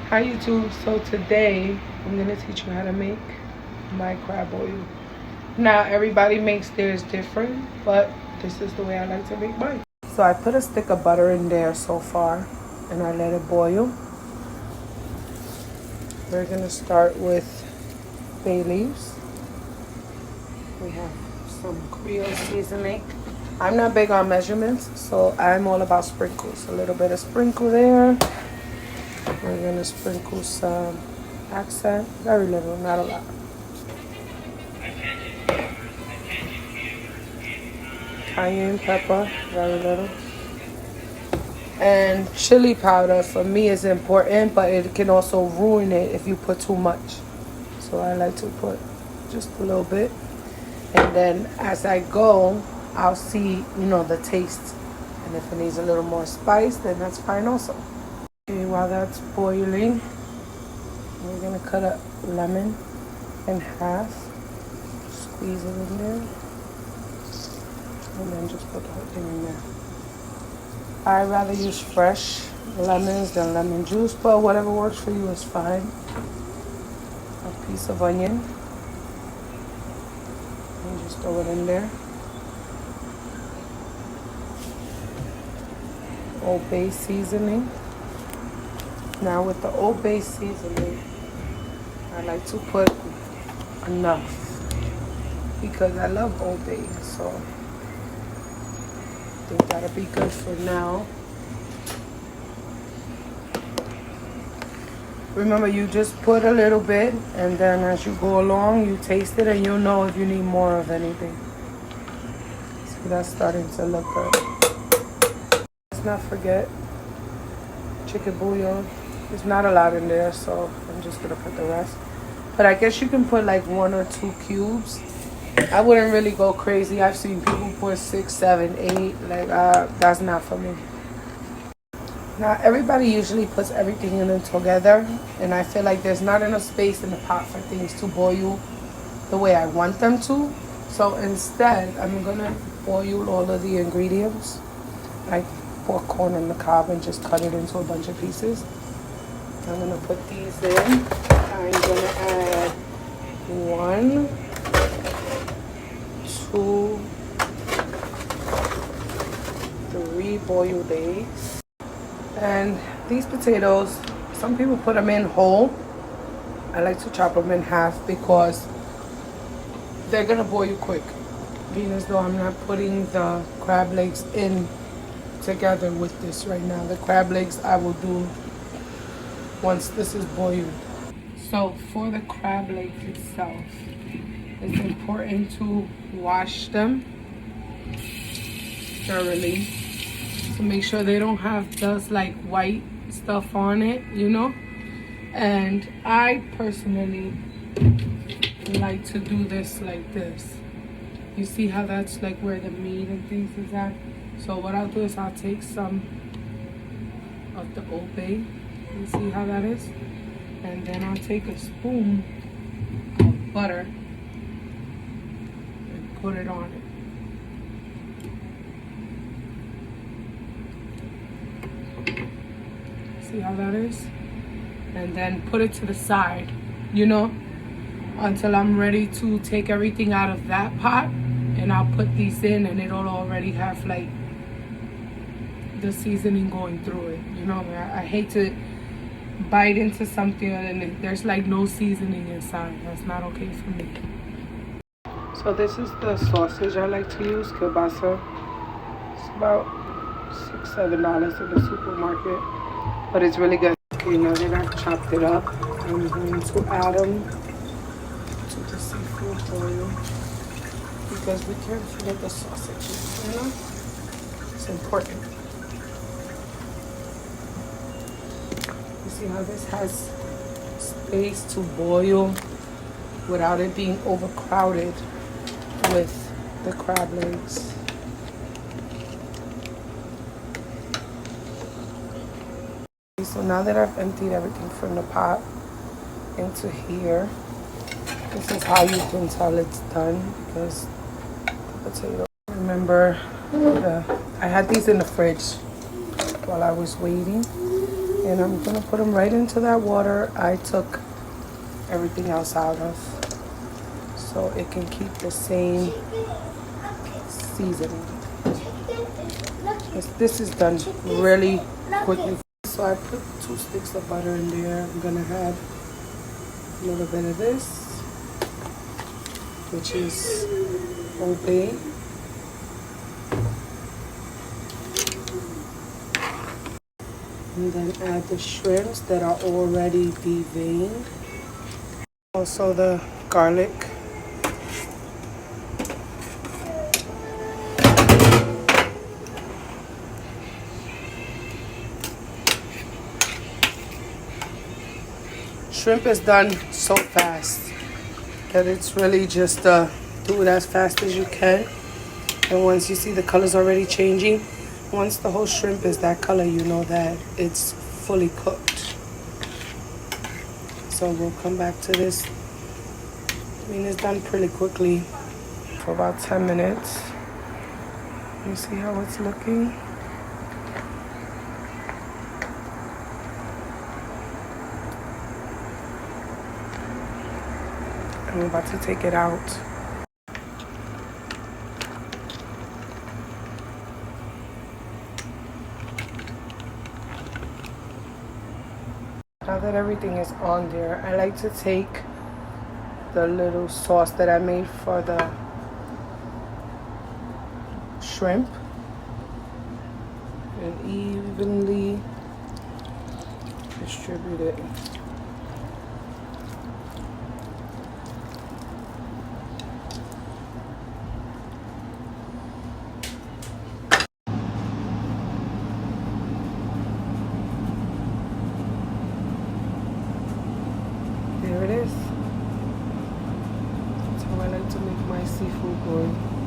Hi YouTube. So today I'm gonna teach you how to make my crab boil. Now everybody makes theirs different, but this is the way I like to make mine. So I put a stick of butter in there so far and I let it boil. We're gonna start with bay leaves. We have some Creole seasoning. I'm not big on measurements, so I'm all about sprinkles. A little bit of sprinkle there. We're gonna sprinkle some accent, very little, not a lot. Cayenne pepper, very little. And chili powder for me is important, but it can also ruin it if you put too much. So I like to put just a little bit. And then as I go, I'll see, the taste. And if it needs a little more spice, then that's fine also. Okay, while that's boiling, we're gonna cut a lemon in half, squeeze it in there, and then just put the whole thing in there. I rather use fresh lemons than lemon juice, but whatever works for you is fine. A piece of onion, and just throw it in there. Old Bay seasoning. Now with the Old Bay seasoning, I like to put enough because I love Old Bay, so I think that'll be good for now. Remember, you just put a little bit, and then as you go along, you taste it, and you'll know if you need more of anything. See, that's starting to look good. Let's not forget chicken bouillon. There's not a lot in there, so I'm just gonna put the rest. But I guess you can put like 1 or 2 cubes. I wouldn't really go crazy. I've seen people put 6, 7, 8. Like, that's not for me. Now, everybody usually puts everything in it together, and I feel like there's not enough space in the pot for things to boil the way I want them to. So instead, I'm gonna boil all of the ingredients. I pour corn on the cob and just cut it into a bunch of pieces. I'm gonna put these in. I'm gonna add 1, 2, 3 boiled eggs. And these potatoes, some people put them in whole. I like to chop them in half because they're gonna boil quick. Being as though I'm not putting the crab legs in together with this right now. The crab legs I will do once this is boiled. So for the crab legs itself, it's important to wash them thoroughly to make sure they don't have just like white stuff on it, And I personally like to do this like this. You see how that's like where the meat and things is at? So what I'll do is I'll take some of the Old Bay. You see how that is? And then I'll take a spoon of butter and put it on it. See how that is? And then put it to the side, until I'm ready to take everything out of that pot. And I'll put these in and it'll already have like the seasoning going through it. I hate to bite into something and there's like no seasoning inside. That's not okay for me. So this is the sausage I like to use, kielbasa. It's about $6, $7 in the supermarket, but it's really good. Okay, now that I've chopped it up, I'm going to add them to the seafood boil because we can't forget the sausages, It's important. See how this has space to boil without it being overcrowded with the crab legs. So now that I've emptied everything from the pot into here, this is how you can tell it's done because the potato. Remember, I had these in the fridge while I was waiting. And I'm gonna put them right into that water I took everything else out of, so it can keep the same seasoning. This is done really quickly. So I put 2 sticks of butter in there. I'm gonna add a little bit of this, which is Old Bay. And then add the shrimps that are already deveined. Also the garlic. Shrimp is done so fast that it's really just do it as fast as you can. And once you see the colors already changing, once the whole shrimp is that color, you know that it's fully cooked. So we'll come back to this. I mean, it's done pretty quickly for about 10 minutes. You see how it's looking? I'm about to take it out. Now that everything is on there, I like to take the little sauce that I made for the shrimp and evenly distribute it. There it is. That's how I like to make my seafood boil.